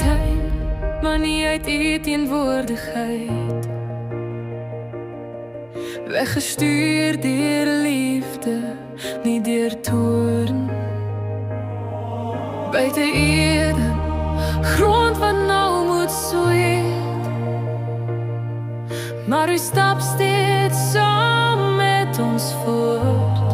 tuin, maar nie uit u teenwoordigheid. Weggestuur deur liefde, nie deur toorn. Buite Eden, grond wat nou moet sweet, maar u stap steeds saam met ons voort.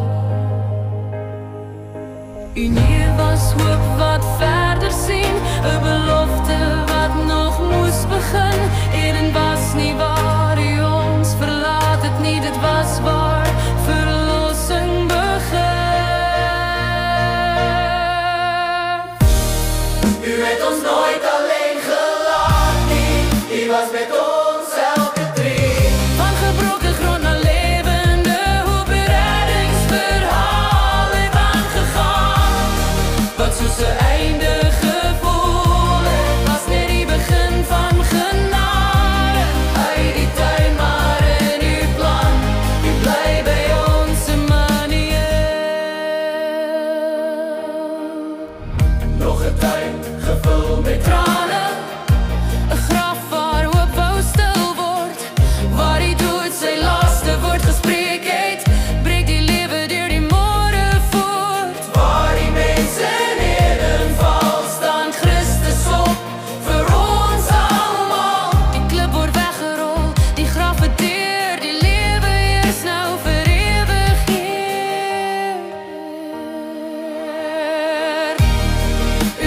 U neer was hoop wat verder sien, 'n belofte wat nog moes begin. Eden was nie waar u ons verlaat het nie, dit was waar verlossing begin. U het ons nooit alleen gelaat nie, u was met ons elke tree. Van gebroken grond naar levende hoop, uw reddingsverhaal heeft aangegaan. Wat soos 'n einde gevoel het, was net die begin van genade. uit die tuin maar in uw plan. U bly by ons Emmanuel. Nog 'n tuin gevul met Tranen, 'n graf waar hoop wou stil word, waar die dood sy laaste woord gespreek het, breek die lewe deur die môre voort. waar die mense neerval, Staan Christus op vir ons almal. Die klip word weggerol, die graf het deur, die lewe is nou vir ewig hier.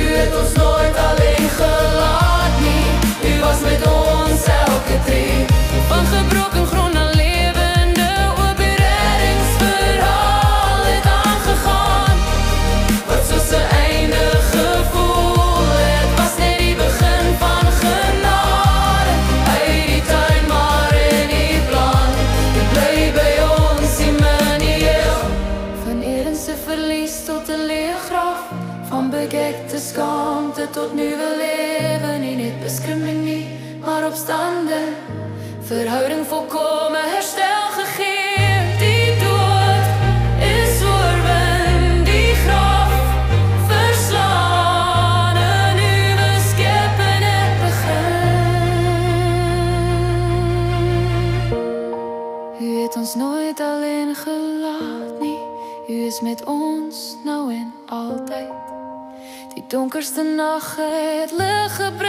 u het ons nooit alleen gelaat nie, u was met ons elke tree. Van gebroken grond naar levende hoop, uw reddingsverhaal het aangegaan. Wat soos 'n einde gevoel het, was net die begin van genade. Uit die tuin maar in die plan, u bly by ons Emmanuel. Van Edense verlies tot 'n leeg graf, van bekekte skaamte tot nuwe lewe. Nie net beskerming nie, maar opstanding, verhouding volkome herstel gegee. Die dood is oorwin, die graf verslaan, 'n nuwe skepping het begin. U het ons nooit alleen gelaat nie, u is met ons nou en altyd. Die donkerste nag het lig gebring.